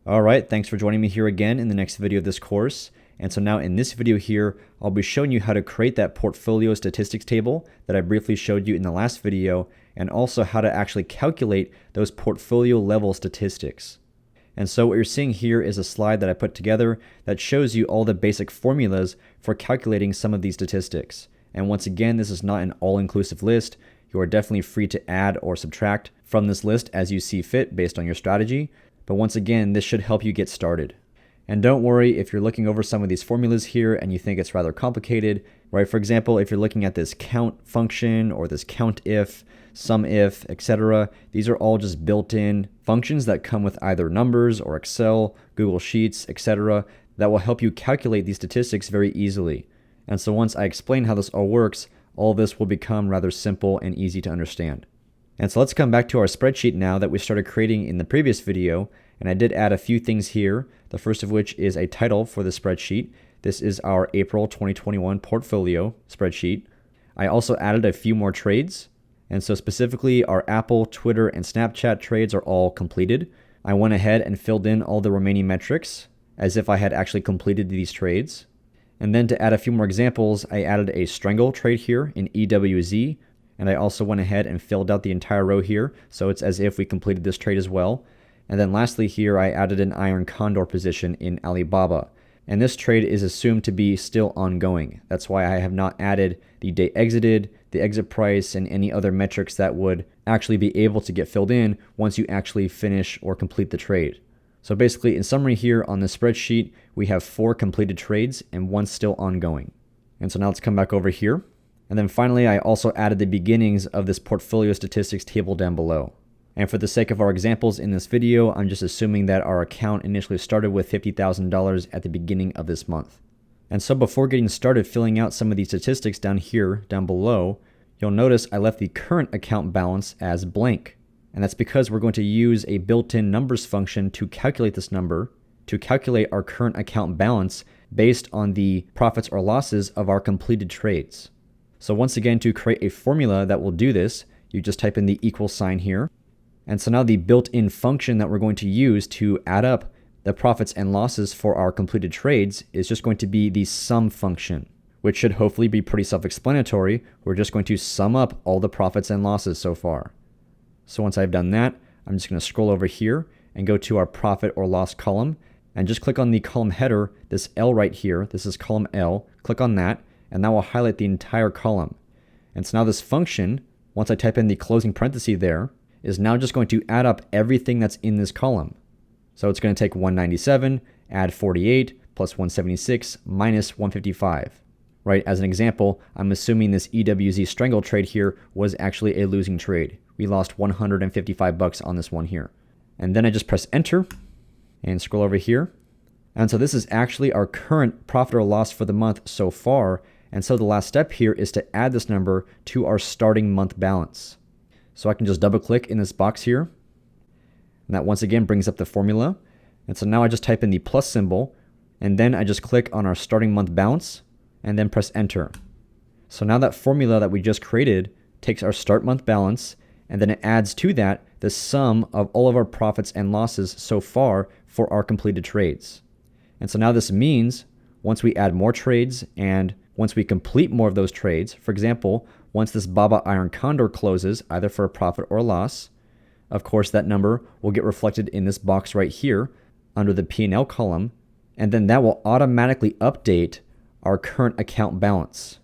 All right, thanks for joining me here again in the next video of this course. And so now in this video here, I'll be showing you how to create that portfolio statistics table that I briefly showed you in the last video, and also how to actually calculate those portfolio level statistics. And so what you're seeing here is a slide that I put together that shows you all the basic formulas for calculating some of these statistics. And once again, this is not an all-inclusive list. You are definitely free to add or subtract from this list as you see fit based on your strategy. But once again, this should help you get started. And don't worry if you're looking over some of these formulas here and you think it's rather complicated, right? For example, if you're looking at this count function or this COUNTIF, SUMIF, etc., these are all just built-in functions that come with either numbers or Excel, Google Sheets, etc., that will help you calculate these statistics very easily. And so once I explain how this all works, all this will become rather simple and easy to understand. And so let's come back to our spreadsheet now that we started creating in the previous video. And I did add a few things here. The first of which is a title for the spreadsheet. This is our April 2021 portfolio spreadsheet. I also added a few more trades. And so specifically our Apple, Twitter, and Snapchat trades are all completed. I went ahead and filled in all the remaining metrics as if I had actually completed these trades. And then to add a few more examples, I added a strangle trade here in EWZ. And I also went ahead and filled out the entire row here, so it's as if we completed this trade as well. And then lastly here, I added an iron condor position in Alibaba. And this trade is assumed to be still ongoing. That's why I have not added the date exited, the exit price, and any other metrics that would actually be able to get filled in once you actually finish or complete the trade. So basically, in summary here on this spreadsheet, we have 4 completed trades and 1 still ongoing. And so now let's come back over here. And then finally, I also added the beginnings of this portfolio statistics table down below. And for the sake of our examples in this video, I'm just assuming that our account initially started with $50,000 at the beginning of this month. And so before getting started filling out some of these statistics down here, down below, you'll notice I left the current account balance as blank. And that's because we're going to use a built-in numbers function to calculate this number, to calculate our current account balance based on the profits or losses of our completed trades. So once again, to create a formula that will do this, you just type in the equal sign here. And so now the built-in function that we're going to use to add up the profits and losses for our completed trades is just going to be the sum function, which should hopefully be pretty self-explanatory. We're just going to sum up all the profits and losses so far. So once I've done that, I'm just going to scroll over here and go to our profit or loss column and just click on the column header, this L right here. This is column L. Click on that. And that will highlight the entire column. And so now this function, once I type in the closing parenthesis there, is now just going to add up everything that's in this column. So it's going to take 197, add 48, plus 176, minus 155. Right, as an example, I'm assuming this EWZ strangle trade here was actually a losing trade. We lost $155 on this one here. And then I just press enter and scroll over here. And so this is actually our current profit or loss for the month so far. And so the last step here is to add this number to our starting month balance. So I can just double click in this box here. And that once again brings up the formula. And so now I just type in the plus symbol. And then I just click on our starting month balance and then press enter. So now that formula that we just created takes our start month balance and then it adds to that the sum of all of our profits and losses so far for our completed trades. And so now this means once we add more trades and once we complete more of those trades, for example, once this Baba Iron Condor closes, either for a profit or a loss, of course that number will get reflected in this box right here under the P&L column, and then that will automatically update our current account balance.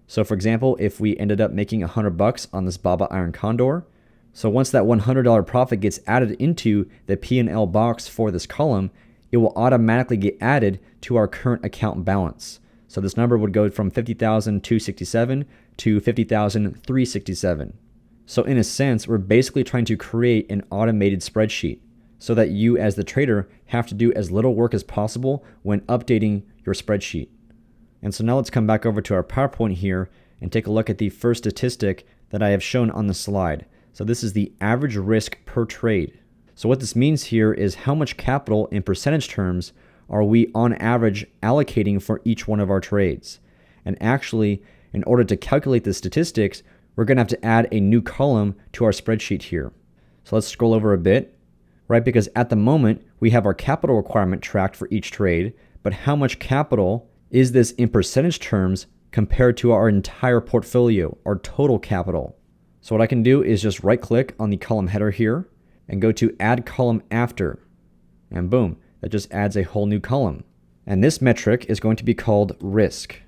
So for example, if we ended up making $100 on this Baba Iron Condor, so once that $100 profit gets added into the P&L box for this column, it will automatically get added to our current account balance. So this number would go from 50,267 to 50,367. So in a sense, we're basically trying to create an automated spreadsheet so that you as the trader have to do as little work as possible when updating your spreadsheet. And so now let's come back over to our PowerPoint here and take a look at the first statistic that I have shown on the slide. So this is the average risk per trade. So what this means here is how much capital in percentage terms are we on average allocating for each one of our trades. And actually, in order to calculate the statistics, we're going to have to add a new column to our spreadsheet here. So let's scroll over a bit. right? Because at the moment, we have our capital requirement tracked for each trade, but how much capital is this in percentage terms compared to our entire portfolio, our total capital? So what I can do is just right click on the column header here and go to add column after. And boom, that just adds a whole new column. And this metric is going to be called risk.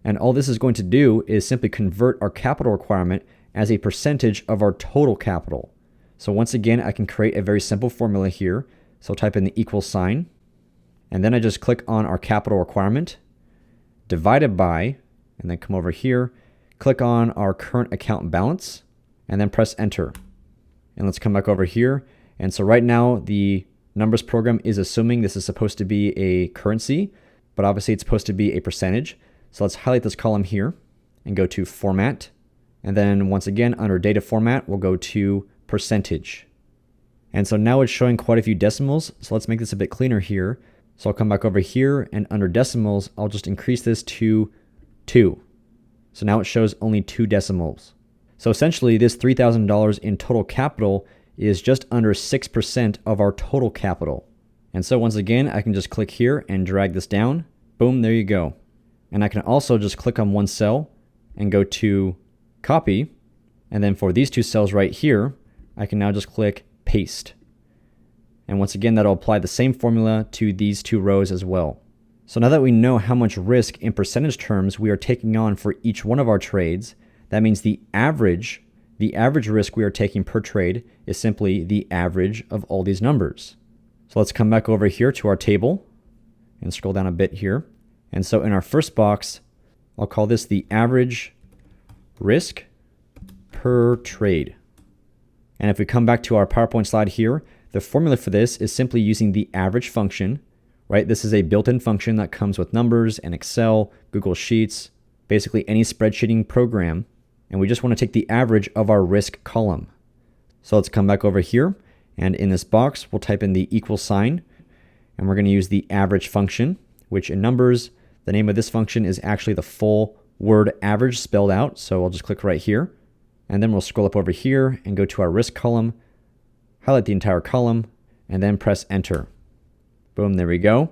And all this is going to do is simply convert our capital requirement as a percentage of our total capital. So once again, I can create a very simple formula here. So I'll type in the equal sign, and then I just click on our capital requirement, divided by, and then come over here, click on our current account balance, and then press enter. And let's come back over here. And so right now, the numbers program is assuming this is supposed to be a currency, but obviously it's supposed to be a percentage. So let's highlight this column here and go to format. And then once again, under data format, we'll go to percentage. And so now it's showing quite a few decimals. So let's make this a bit cleaner here. So I'll come back over here, and under decimals, I'll just increase this to 2. So now it shows only 2 decimals. So essentially this $3,000 in total capital is just under 6% of our total capital. And so once again, I can just click here and drag this down. Boom, there you go. And I can also just click on one cell and go to copy. And then for these 2 cells right here, I can now just click paste. And once again, that'll apply the same formula to these 2 rows as well. So now that we know how much risk in percentage terms we are taking on for each one of our trades, that means the average risk we are taking per trade is simply the average of all these numbers. So let's come back over here to our table and scroll down a bit here. And so in our first box, I'll call this the average risk per trade. And if we come back to our PowerPoint slide here, the formula for this is simply using the average function, right? This is a built-in function that comes with numbers and Excel, Google Sheets, basically any spreadsheeting program. And we just want to take the average of our risk column. So let's come back over here, and in this box, we'll type in the equal sign, and we're going to use the average function, which in numbers, the name of this function is actually the full word average spelled out. So I'll just click right here, and then we'll scroll up over here and go to our risk column, highlight the entire column, and then press enter. Boom, there we go.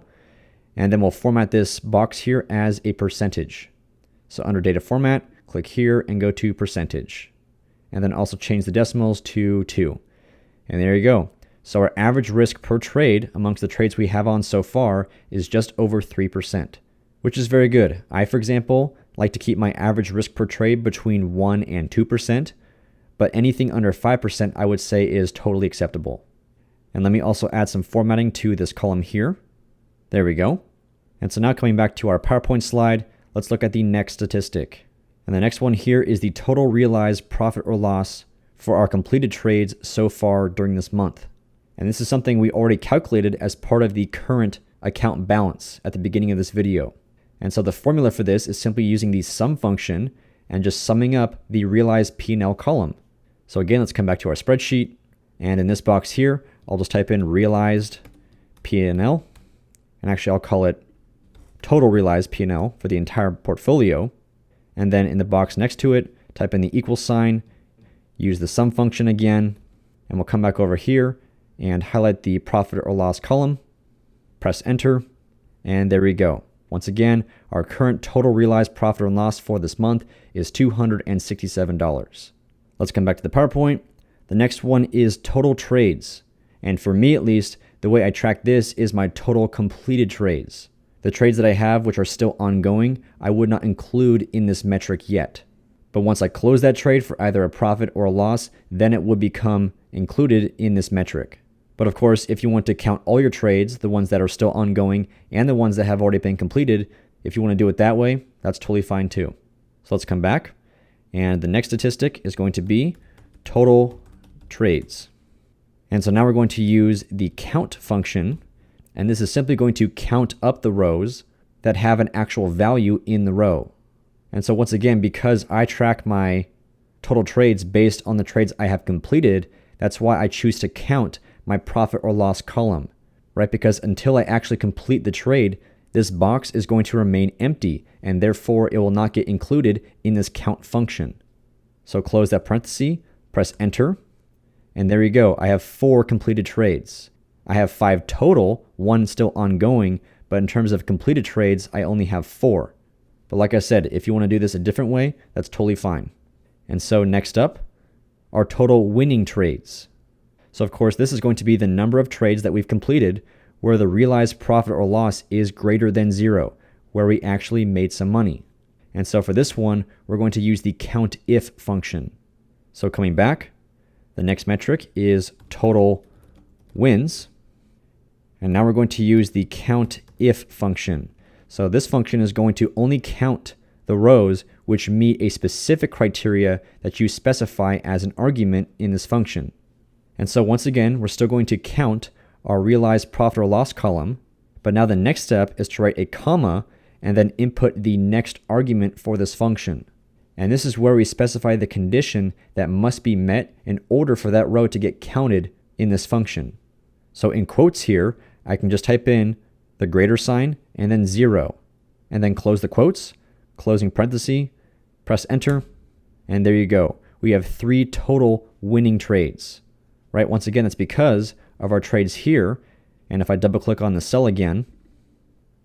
And then we'll format this box here as a percentage. So under data format, click here and go to percentage. And then also change the decimals to 2. And there you go. So our average risk per trade amongst the trades we have on so far is just over 3%, which is very good. I, for example, like to keep my average risk per trade between 1 and 2%, but anything under 5% I would say is totally acceptable. And let me also add some formatting to this column here. There we go. And so now coming back to our PowerPoint slide, let's look at the next statistic. And the next one here is the total realized profit or loss for our completed trades so far during this month. And this is something we already calculated as part of the current account balance at the beginning of this video. And so the formula for this is simply using the sum function and just summing up the realized P&L column. So again, let's come back to our spreadsheet. And in this box here, I'll just type in realized P&L. And actually, I'll call it total realized P&L for the entire portfolio. And then in the box next to it, type in the equal sign, use the sum function again, and we'll come back over here and highlight the profit or loss column, press enter, and there we go. Once again, our current total realized profit or loss for this month is $267. Let's come back to the PowerPoint. The next one is total trades. And for me at least, the way I track this is my total completed trades. The trades that I have, which are still ongoing, I would not include in this metric yet. But once I close that trade for either a profit or a loss, then it would become included in this metric. But of course, if you want to count all your trades, the ones that are still ongoing and the ones that have already been completed, if you want to do it that way, that's totally fine too. So let's come back. And the next statistic is going to be total trades. And so now we're going to use the count function. And this is simply going to count up the rows that have an actual value in the row. And so once again, because I track my total trades based on the trades I have completed, that's why I choose to count my profit or loss column, right? Because until I actually complete the trade, this box is going to remain empty, and therefore it will not get included in this count function. So close that parenthesis, press enter, And there you go. I have 4 completed trades. I have 5 total, 1 still ongoing, but in terms of completed trades, I only have 4. But like I said, if you want to do this a different way, that's totally fine. And so next up, our total winning trades. So of course, this is going to be the number of trades that we've completed where the realized profit or loss is greater than 0, where we actually made some money. And so for this one, we're going to use the COUNTIF function. So coming back, the next metric is total wins. And now we're going to use the COUNTIF function. So this function is going to only count the rows which meet a specific criteria that you specify as an argument in this function. And so once again, we're still going to count our realized profit or loss column, but now the next step is to write a comma and then input the next argument for this function. And this is where we specify the condition that must be met in order for that row to get counted in this function. So in quotes here, I can just type in the greater sign and then 0, and then close the quotes, closing parenthesis, press enter, and there you go. We have 3 total winning trades, right? Once again, that's because of our trades here. And if I double click on the cell again,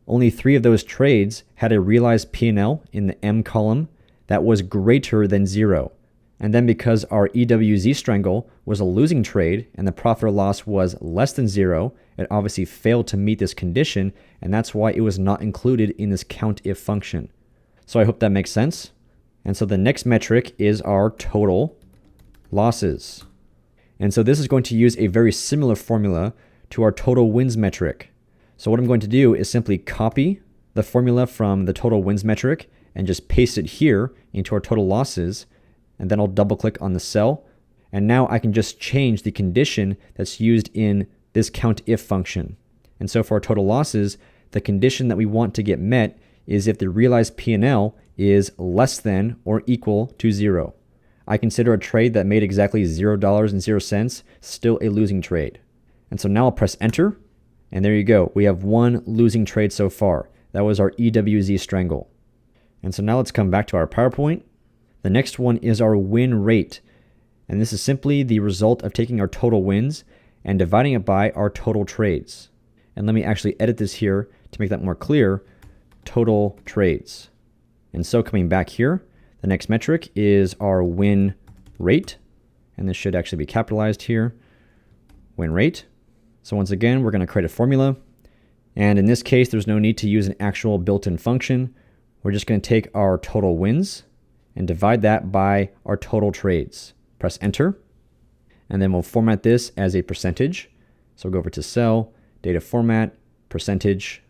only 3 of those trades had a realized P&L in the M column that was greater than 0. And then because our EWZ strangle was a losing trade and the profit or loss was less than 0, it obviously failed to meet this condition, and that's why it was not included in this COUNTIF function. So I hope that makes sense. And so the next metric is our total losses. And so this is going to use a very similar formula to our total wins metric. So what I'm going to do is simply copy the formula from the total wins metric and just paste it here into our total losses. And then I'll double click on the cell. And now I can just change the condition that's used in this COUNTIF function. And so for our total losses, the condition that we want to get met is if the realized P&L is less than or equal to 0. I consider a trade that made exactly $0.00 still a losing trade. And so now I'll press enter, and there you go. We have 1 losing trade so far. That was our EWZ strangle. And so now let's come back to our PowerPoint. The next one is our win rate. And this is simply the result of taking our total wins and dividing it by our total trades. And let me actually edit this here to make that more clear. Total trades. And so coming back here, the next metric is our win rate. And this should actually be capitalized here. Win rate. So once again, we're going to create a formula. And in this case, there's no need to use an actual built-in function. We're just going to take our total wins and divide that by our total trades. Press enter. And then we'll format this as a percentage. So we'll go over to cell, data format, percentage.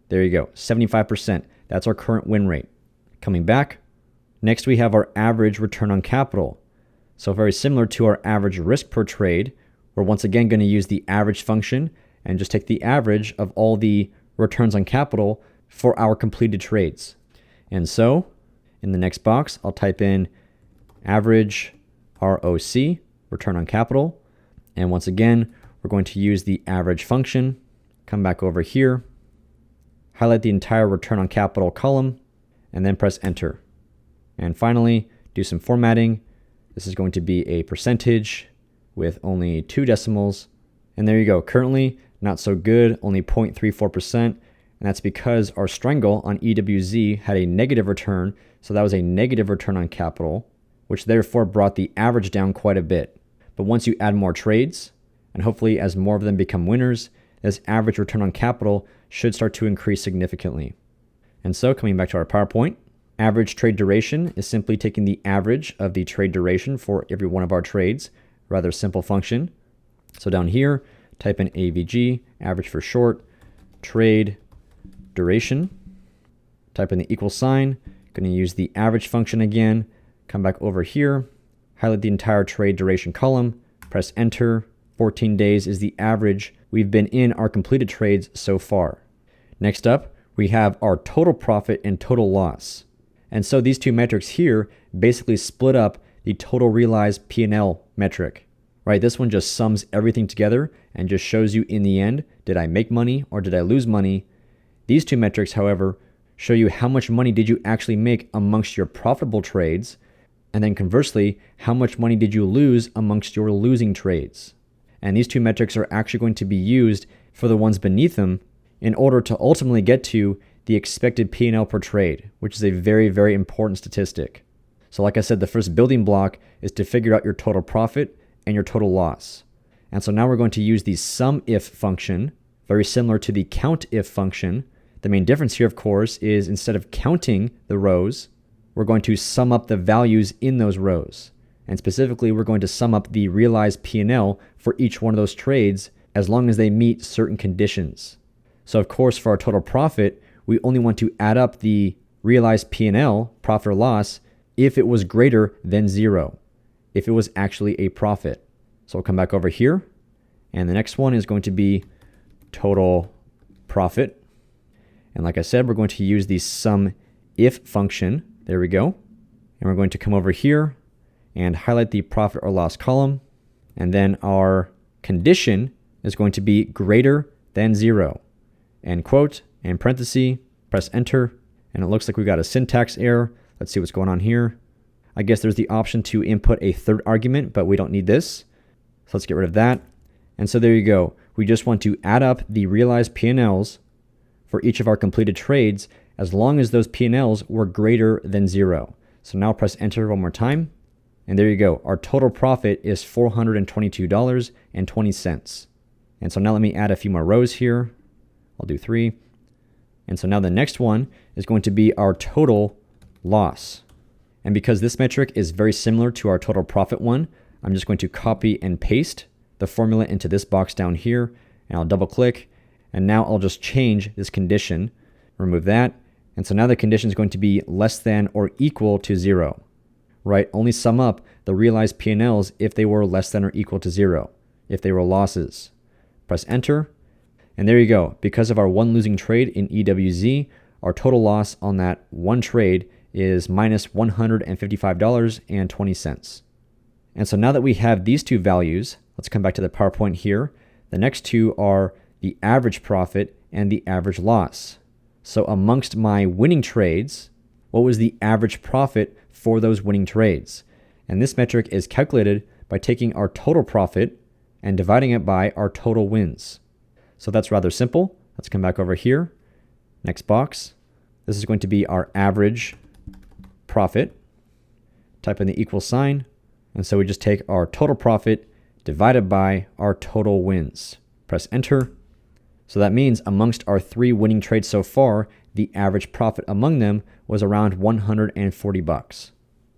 There you go, 75%. That's our current win rate. Coming back, next we have our average return on capital. So very similar to our average risk per trade, we're once again going to use the average function and just take the average of all the returns on capital for our completed trades. And so in the next box, I'll type in average ROC, return on capital. And once again, we're going to use the average function. Come back over here, highlight the entire return on capital column, and then press enter. And finally, do some formatting. This is going to be a percentage with only 2 decimals. And there you go. Currently, not so good, only 0.34%. And that's because our strangle on EWZ had a negative return. So that was a negative return on capital, which therefore brought the average down quite a bit. But once you add more trades, and hopefully as more of them become winners, this average return on capital should start to increase significantly. And so coming back to our PowerPoint, average trade duration is simply taking the average of the trade duration for every one of our trades, rather simple function. So down here, type in AVG, average for short, trade duration, type in the equal sign, going to use the average function again, come back over here, highlight the entire trade duration column, press enter. 14 days is the average we've been in our completed trades so far. Next up, we have our total profit and total loss. And so these two metrics here basically split up the total realized P&L metric, right? This one just sums everything together and just shows you in the end, did I make money or did I lose money? These two metrics, however, show you how much money did you actually make amongst your profitable trades And then conversely, how much money did you lose amongst your losing trades? And these two metrics are actually going to be used for the ones beneath them in order to ultimately get to the expected P&L per trade, which is a very, very important statistic. So like I said, the first building block is to figure out your total profit and your total loss. And so now we're going to use the SUMIF function, very similar to the COUNTIF function. The main difference here, of course, is instead of counting the rows, we're going to sum up the values in those rows. And specifically, we're going to sum up the realized P&L for each one of those trades as long as they meet certain conditions. So of course, for our total profit, we only want to add up the realized P&L, profit or loss, if it was greater than 0, if it was actually a profit. So we'll come back over here, and the next one is going to be total profit. And like I said, we're going to use the SUMIF function. There we go. And we're going to come over here and highlight the profit or loss column. And then our condition is going to be greater than 0. End quote, and parenthesis, press enter. And it looks like we got a syntax error. Let's see what's going on here. I guess there's the option to input a third argument, but we don't need this. So let's get rid of that. And so there you go. We just want to add up the realized P&Ls for each of our completed trades as long as those P&Ls were greater than 0. So now press enter one more time. And there you go. Our total profit is $422.20. And so now let me add a few more rows here. I'll do 3. And so now the next one is going to be our total loss. And because this metric is very similar to our total profit one, I'm just going to copy and paste the formula into this box down here, and I'll double click, and now I'll just change this condition, remove that, and so now the condition is going to be less than or equal to 0, right? Only sum up the realized P&Ls if they were less than or equal to 0, if they were losses. Press enter, and there you go. Because of our one losing trade in EWZ, our total loss on that one trade is minus $155.20. And so now that we have these two values, let's come back to the PowerPoint here. The next two are the average profit and the average loss. So amongst my winning trades, what was the average profit for those winning trades? And this metric is calculated by taking our total profit and dividing it by our total wins. So that's rather simple. Let's come back over here. Next box. This is going to be our average profit. Type in the equal sign. And so we just take our total profit divided by our total wins. Press enter. So that means amongst our 3 winning trades so far, the average profit among them was around $140.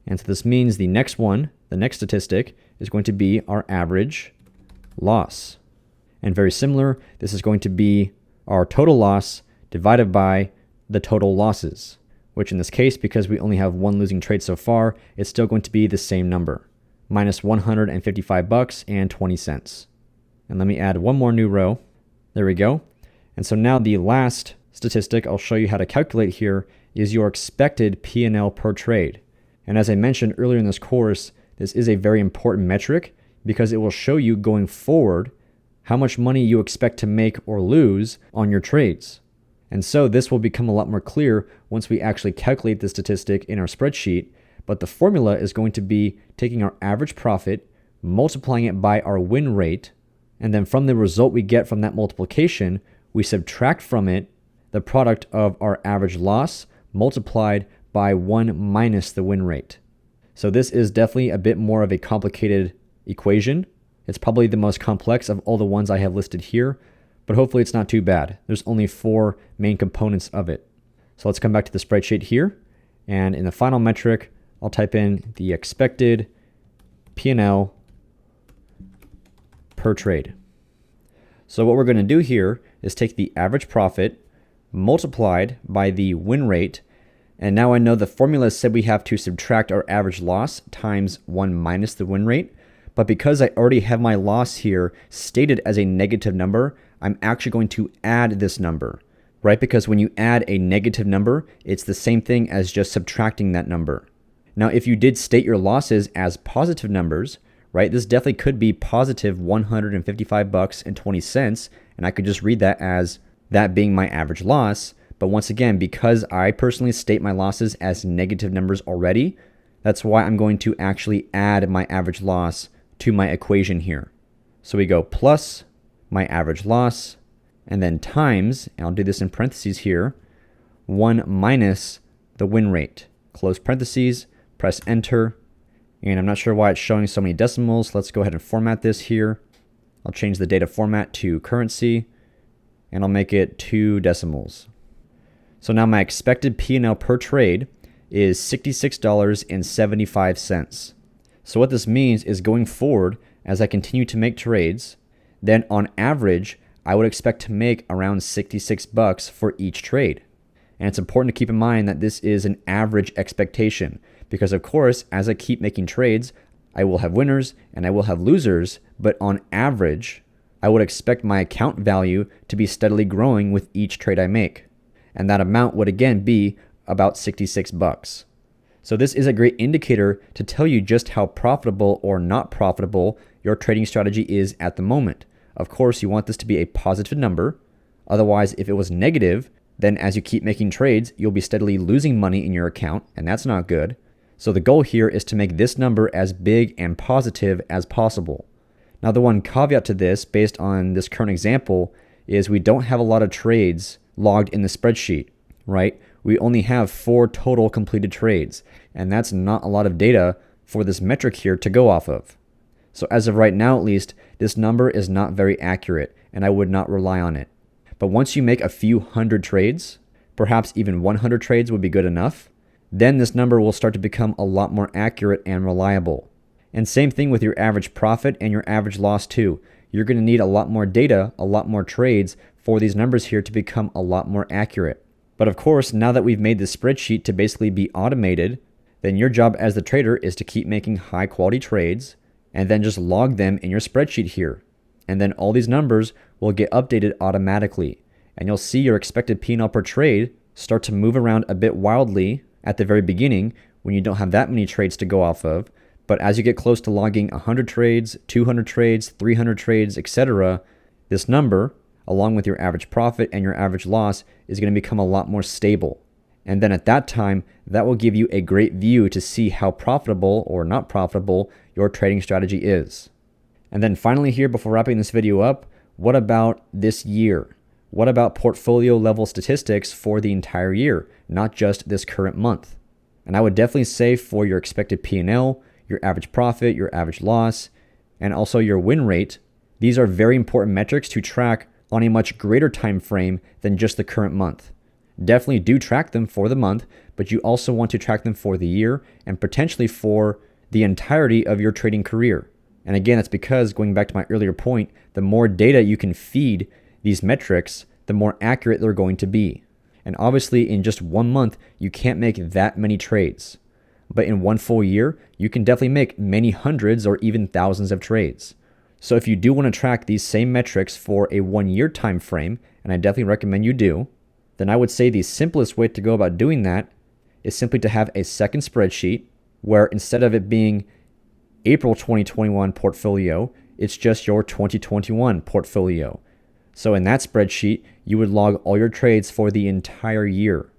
And so this means the next one, the next statistic, is going to be our average loss. And very similar, this is going to be our total loss divided by the total losses, which in this case, because we only have one losing trade so far, it's still going to be the same number, minus $155.20. And let me add one more new row. There we go. And so now the last statistic I'll show you how to calculate here is your expected P&L per trade. And as I mentioned earlier in this course, this is a very important metric because it will show you going forward how much money you expect to make or lose on your trades. And so this will become a lot more clear once we actually calculate the statistic in our spreadsheet. But the formula is going to be taking our average profit, multiplying it by our win rate, and then from the result we get from that multiplication, we subtract from it the product of our average loss multiplied by 1 minus the win rate. So this is definitely a bit more of a complicated equation. It's probably the most complex of all the ones I have listed here, but hopefully it's not too bad. There's only 4 main components of it. So let's come back to the spreadsheet here, and in the final metric, I'll type in the expected P&L per trade. So what we're going to do here is take the average profit multiplied by the win rate, and now I know the formula said we have to subtract our average loss times 1 minus the win rate, but because I already have my loss here stated as a negative number, I'm actually going to add this number, right? Because when you add a negative number, it's the same thing as just subtracting that number. Now, if you did state your losses as positive numbers, right, this definitely could be positive $155.20, and I could just read that as that being my average loss. But once again, because I personally state my losses as negative numbers already, That's why I'm going to actually add my average loss to my equation here. So we go plus my average loss, and then times, and I'll do this in parentheses here, 1 minus the win rate. Close parentheses, press enter, and I'm not sure why it's showing so many decimals. Let's go ahead and format this here. I'll change the data format to currency, and I'll make it 2 decimals. So now my expected P&L per trade is $66.75. So what this means is going forward, as I continue to make trades, then on average, I would expect to make around $66 for each trade. And it's important to keep in mind that this is an average expectation because, of course, as I keep making trades, I will have winners and I will have losers, but on average, I would expect my account value to be steadily growing with each trade I make. And that amount would again be about $66. So this is a great indicator to tell you just how profitable or not profitable your trading strategy is at the moment. Of course, you want this to be a positive number. Otherwise, if it was negative, then as you keep making trades, you'll be steadily losing money in your account, and that's not good. So the goal here is to make this number as big and positive as possible. Now, the one caveat to this, based on this current example, is we don't have a lot of trades logged in the spreadsheet, right? We only have 4 total completed trades, and that's not a lot of data for this metric here to go off of. So as of right now, at least, this number is not very accurate, and I would not rely on it. But once you make a few hundred trades, perhaps even 100 trades would be good enough, then this number will start to become a lot more accurate and reliable. And same thing with your average profit and your average loss too. You're going to need a lot more data, a lot more trades for these numbers here to become a lot more accurate. But of course, now that we've made this spreadsheet to basically be automated, then your job as the trader is to keep making high quality trades and then just log them in your spreadsheet here. And then all these numbers will get updated automatically. And you'll see your expected P&L per trade start to move around a bit wildly at the very beginning when you don't have that many trades to go off of. But as you get close to logging 100 trades, 200 trades, 300 trades, etc., this number, along with your average profit and your average loss, is going to become a lot more stable. And then at that time, that will give you a great view to see how profitable or not profitable your trading strategy is. And then finally here, before wrapping this video up, what about this year? What about portfolio level statistics for the entire year, not just this current month? And I would definitely say for your expected P&L, your average profit, your average loss, and also your win rate, these are very important metrics to track on a much greater time frame than just the current month. Definitely do track them for the month, but you also want to track them for the year and potentially for the entirety of your trading career. And again, that's because, going back to my earlier point, the more data you can feed these metrics, the more accurate they're going to be. And obviously, in just 1 month, you can't make that many trades. But in 1 full year, you can definitely make many hundreds or even thousands of trades. So if you do want to track these same metrics for a 1-year time frame, and I definitely recommend you do, then I would say the simplest way to go about doing that is simply to have a second spreadsheet where instead of it being April 2021 portfolio, it's just your 2021 portfolio. So in that spreadsheet, you would log all your trades for the entire year.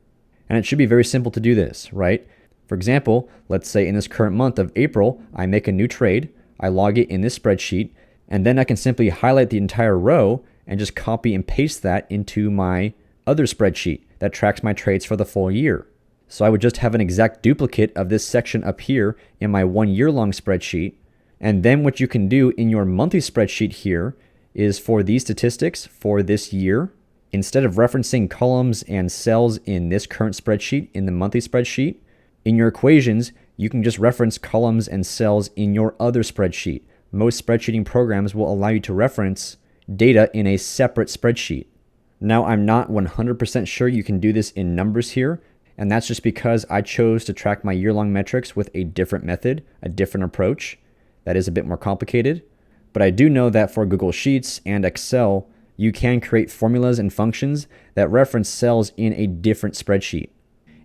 And it should be very simple to do this, right? For example, let's say in this current month of April, I make a new trade, I log it in this spreadsheet, and then I can simply highlight the entire row and just copy and paste that into my other spreadsheet that tracks my trades for the full year. So I would just have an exact duplicate of this section up here in my 1-year-long spreadsheet. And then what you can do in your monthly spreadsheet here is for these statistics for this year, instead of referencing columns and cells in this current spreadsheet, in the monthly spreadsheet, in your equations, you can just reference columns and cells in your other spreadsheet. Most spreadsheeting programs will allow you to reference data in a separate spreadsheet. Now, I'm not 100% sure you can do this in numbers here, and that's just because I chose to track my year-long metrics with a different method, a different approach that is a bit more complicated. But I do know that for Google Sheets and Excel, you can create formulas and functions that reference cells in a different spreadsheet.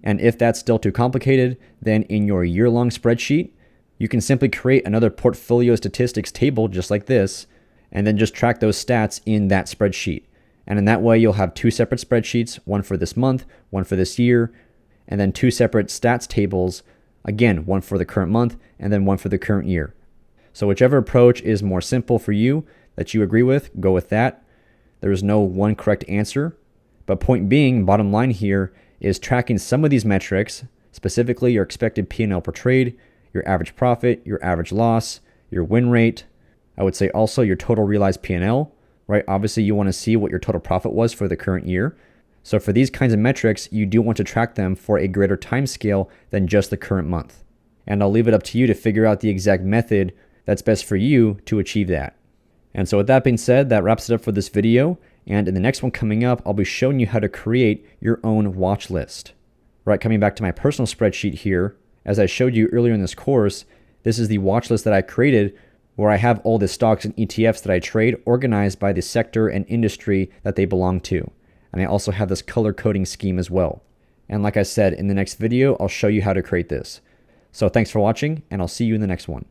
And if that's still too complicated, then in your year-long spreadsheet, you can simply create another portfolio statistics table just like this, and then just track those stats in that spreadsheet. And in that way, you'll have 2 separate spreadsheets, one for this month, one for this year, and then 2 separate stats tables Again, one for the current month and then one for the current year. So whichever approach is more simple for you that you agree with, go with that. There is no one correct answer. But point being, bottom line here is tracking some of these metrics, specifically your expected P&L per trade, your average profit, your average loss, your win rate. I would say also your total realized P&L, right? Obviously, you want to see what your total profit was for the current year. So for these kinds of metrics, you do want to track them for a greater time scale than just the current month. And I'll leave it up to you to figure out the exact method that's best for you to achieve that. And so with that being said, that wraps it up for this video. And in the next one coming up, I'll be showing you how to create your own watch list. Right, coming back to my personal spreadsheet here, as I showed you earlier in this course, this is the watch list that I created where I have all the stocks and ETFs that I trade organized by the sector and industry that they belong to. And I also have this color coding scheme as well. And like I said, in the next video, I'll show you how to create this. So thanks for watching, and I'll see you in the next one.